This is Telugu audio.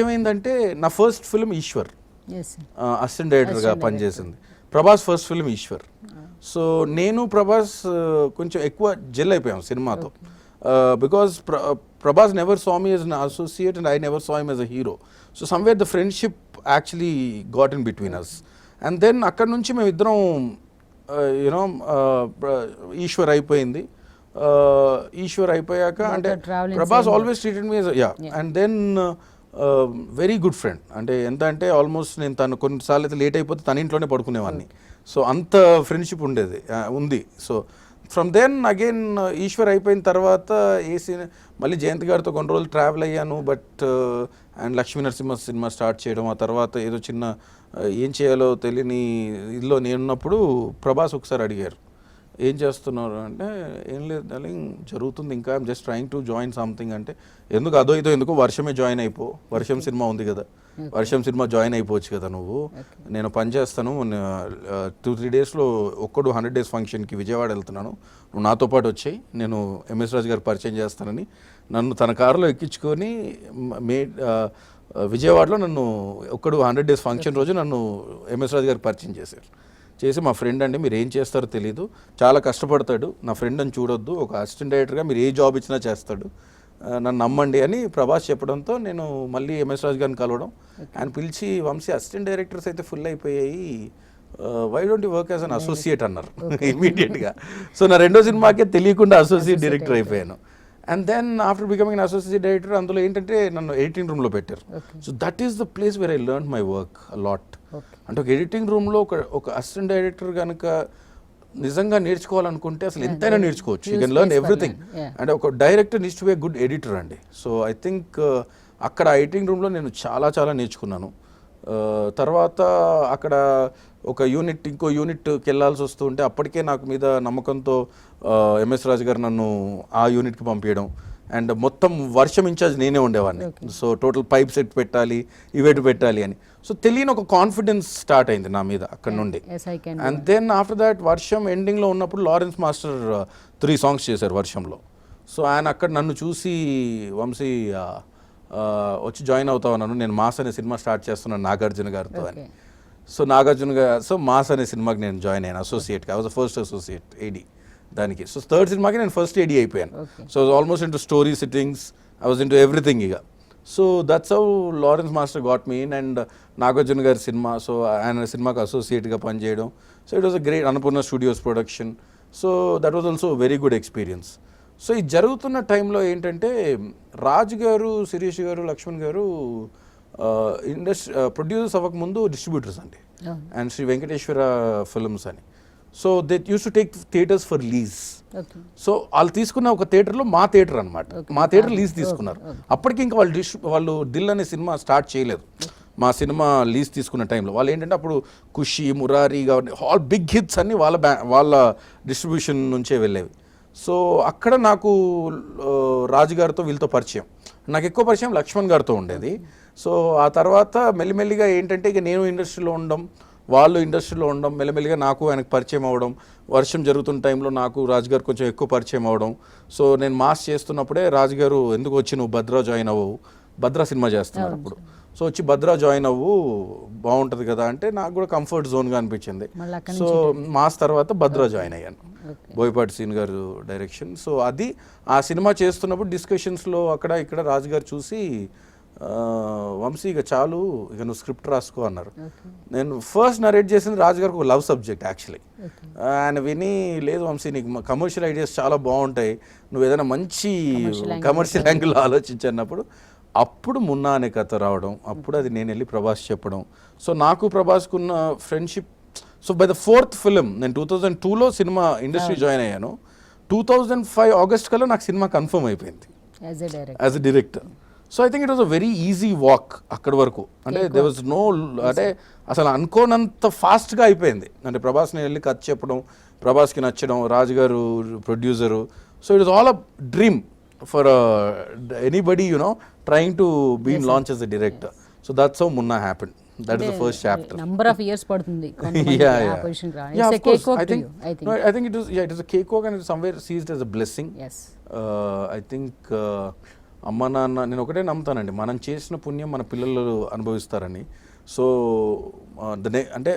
ఏమైందంటే నా first film Eeshwar, as assistant డైరెక్టర్గా పనిచేసింది. Prabhas first film Eeshwar. So నేను ప్రభాస్ కొంచెం ఎక్కువ జెల్ అయిపోయాం సినిమాతో, because Prabhas never saw me as an associate and I never saw him as a hero. So somewhere the friendship actually got in between us. And then అక్కడ నుంచి మేము ఇద్దరం యూనో ఈశ్వర్ అయిపోయింది. ఈశ్వర్ అయిపోయాక అంటే Prabhas always treated me yeah. And then very good friend. అంటే ఎంత అంటే ఆల్మోస్ట్ నేను తను కొన్నిసార్లు అయితే లేట్ అయిపోతే తన ఇంట్లోనే పడుకునేవాడిని. సో అంత ఫ్రెండ్షిప్ ఉండేది ఉంది. So from then again Eshwar అయిపోయిన తర్వాత మళ్ళీ జయంత్ గారితో కొన్ని రోజులు ట్రావెల్ అయ్యాను. బట్ అండ్ లక్ష్మీ నరసింహ సినిమా స్టార్ట్ చేయడం, ఆ తర్వాత ఏదో చిన్న ఏం చేయాలో తెలియని ఇదిలో నేనున్నప్పుడు ప్రభాస్ ఒకసారి అడిగారు, ఏం చేస్తున్నారు అంటే, ఏం లేదు డార్లింగ్ జరుగుతుంది, ఇంకా I'm just trying to join something. అంటే ఎందుకు అదో ఇదో ఎందుకు, వర్షమే జాయిన్ అయిపో, వర్షం సినిమా ఉంది కదా, వర్షం సినిమా జాయిన్ అయిపోవచ్చు కదా నువ్వు, నేను పని చేస్తాను 2-3 డేస్లో ఒక్కడు 100 days ఫంక్షన్కి విజయవాడ వెళ్తున్నాను, నువ్వు నాతో పాటు వచ్చాయి, నేను ఎంఎస్ రాజు గారు పరిచయం చేస్తానని నన్ను తన కారులో ఎక్కించుకొని విజయవాడలో నన్ను ఒక్కడు 100 days ఫంక్షన్ రోజు నన్ను ఎంఎస్ రాజు గారికి పరిచయం చేశారు. చేసి మా ఫ్రెండ్ అండి మీరు ఏం చేస్తారో తెలీదు, చాలా కష్టపడతాడు, నా ఫ్రెండ్ అని చూడొద్దు, ఒక అసిస్టెంట్ డైరెక్టర్గా మీరు ఏ జాబ్ ఇచ్చినా చేస్తాడు, నన్ను నమ్మండి అని ప్రభాస్ చెప్పడంతో నేను మళ్ళీ ఎంఎస్ రాజు గారిని కలవడం. ఆయన పిలిచి, వంశీ అసిస్టెంట్ డైరెక్టర్స్ అయితే ఫుల్ అయిపోయాయి, why don't you work as an associate అన్నారు ఇమీడియట్గా. సో నా రెండో సినిమాకే తెలియకుండా అసోసియేట్ డైరెక్టర్ అయిపోయాను. And then after becoming an associate director అందులో ఏంటంటే నన్ను ఎడిటింగ్ రూమ్లో పెట్టారు. So that is the place where I learn my work lot. అంటే ఒక ఎడిటింగ్ రూమ్లో ఒక అసిస్టెంట్ డైరెక్టర్ కనుక నిజంగా నేర్చుకోవాలనుకుంటే అసలు ఎంతైనా నేర్చుకోవచ్చు, యూ కెన్ లెర్న్ ఎవ్రీథింగ్. అంటే ఒక director needs to be a good editor అండి. సో ఐ థింక్ అక్కడ ఎడిటింగ్ రూమ్లో నేను చాలా చాలా నేర్చుకున్నాను. తర్వాత అక్కడ ఒక యూనిట్ ఇంకో యూనిట్కి వెళ్ళాల్సి వస్తుంటే అప్పటికే నాకు మీద నమ్మకంతో ఎంఎస్ రాజు గారు నన్ను ఆ యూనిట్కి పంపించడం. అండ్ మొత్తం వర్షం ఇన్ఛార్జ్ నేనే ఉండేవాడిని. సో టోటల్ పైప్ సెట్ పెట్టాలి, ఇవేటు పెట్టాలి అని. సో తెలియని ఒక కాన్ఫిడెన్స్ స్టార్ట్ అయింది నా మీద అక్కడ నుండి. అండ్ దెన్ ఆఫ్టర్ దాట్ వర్షం ఎండింగ్లో ఉన్నప్పుడు లారెన్స్ మాస్టర్ 3 songs చేశారు వర్షంలో. సో ఆయన అక్కడ నన్ను చూసి, వంశీ వచ్చి జాయిన్ అవుతావు నన్ను, నేను మాస్ అనే సినిమా స్టార్ట్ చేస్తున్నాను నాగార్జున గారితో అని. సో నాగార్జున గారు, సో మాస్ అనే సినిమాకి నేను జాయిన్ అయ్యాను అసోసియేట్గా. I was the first associate AD దానికి. సో థర్డ్ సినిమాకి నేను ఫస్ట్ ఏడీ అయిపోయాను. So almost into story sittings, I was into everything ఇక. So that's how Lawrence master got me in. And Nagarjuna గారి సినిమా, సో ఆయన సినిమాకి అసోసియేట్గా పనిచేయడం. So it was a great Annapurna Studios production. So that was also very good experience. So ఇది జరుగుతున్న టైంలో ఏంటంటే రాజు గారు, శిరీష్ గారు, లక్ష్మణ్ గారు ప్రొడ్యూసర్స్ అవ్వకముందు డిస్ట్రిబ్యూటర్స్ అండి, అండ్ శ్రీ వెంకటేశ్వర ఫిల్మ్స్ అని. So they use to take theatres for lease. So వాళ్ళు తీసుకున్న ఒక థియేటర్లో మా థియేటర్ అనమాట, మా థియేటర్ లీజ్ తీసుకున్నారు. అప్పటికి ఇంకా వాళ్ళు దిల్ అనే సినిమా స్టార్ట్ చేయలేదు. మా సినిమా లీజ్ తీసుకున్న టైంలో వాళ్ళు ఏంటంటే అప్పుడు ఖుషి, మురారి, ఆల్ బిగ్ హిట్స్ అన్ని వాళ్ళ డిస్ట్రిబ్యూషన్ నుంచే వెళ్ళేవి. సో అక్కడ నాకు రాజుగారితో వీళ్ళతో పరిచయం, నాకు ఎక్కువ పరిచయం లక్ష్మణ్ గారితో ఉండేది. సో ఆ తర్వాత మెల్లిమెల్లిగా ఏంటంటే ఇక నేను ఇండస్ట్రీలో ఉండడం, వాళ్ళు ఇండస్ట్రీలో ఉండడం, మెల్లిమెల్లిగా నాకు ఆయనకు పరిచయం అవ్వడం. వర్షం జరుగుతున్న టైంలో నాకు రాజుగారు కొంచెం ఎక్కువ పరిచయం అవ్వడం. సో నేను మాస్ చేస్తున్నప్పుడే రాజుగారు, ఎందుకు వచ్చి నువ్వు భద్రా జాయిన్ అవ్వవు, భద్రా సినిమా చేస్తున్నారు అప్పుడు, సో వచ్చి భద్రా జాయిన్ అవ్వు బాగుంటుంది కదా అంటే నాకు కూడా కంఫర్ట్ జోన్గా అనిపించింది. సో మాస్ తర్వాత భద్రా జాయిన్ అయ్యాను, బోయపాటి సీన్ గారు డైరెక్షన్. సో అది ఆ సినిమా చేస్తున్నప్పుడు డిస్కషన్స్లో అక్కడ ఇక్కడ రాజుగారు చూసి, వంశీ ఇక చాలు, ఇక నువ్వు స్క్రిప్ట్ రాసుకో అన్నారు. నేను ఫస్ట్ నరేట్ చేసింది రాజుగారికి ఒక లవ్ సబ్జెక్ట్ యాక్చువల్లీ. ఆయన విని, లేదు వంశీ నీకు కమర్షియల్ ఐడియాస్ చాలా బాగుంటాయి, నువ్వు ఏదైనా మంచి కమర్షియల్ యాంగిల్లో ఆలోచించన్నప్పుడు అప్పుడు మున్నా అనే కథ రావడం, అప్పుడు అది నేను వెళ్ళి ప్రభాస్ చెప్పడం. సో నాకు ప్రభాస్కున్న friendship. So by the 4th film నేను 2002లో సినిమా ఇండస్ట్రీ జాయిన్ అయ్యాను. 2005 ఆగస్ట్ కల్లా నాకు సినిమా కన్ఫర్మ్ అయిపోయింది as a director. So I think it was a very easy walk అక్కడి వరకు. అంటే దే వాజ్ నో, అంటే అసలు అనుకోనంత ఫాస్ట్గా అయిపోయింది. అంటే ప్రభాస్ని వెళ్ళి కథ చెప్పడం, ప్రభాస్కి నచ్చడం, రాజుగారు producer. So it was all a dream for anybody trying to be launched as a director. So that's how Munna happened. That is the first chapter. Number of years padutundi position ra. Yeah, it's a cakewalk I think, to you, I think. No, I think it is a cakewalk, and it's somewhere seized as a blessing. Yes. I think అమ్మ నాన్న, నేను ఒకటే నమ్ముతానండి, మనం చేసిన పుణ్యం మన పిల్లలు అనుభవిస్తారని. సో అంటే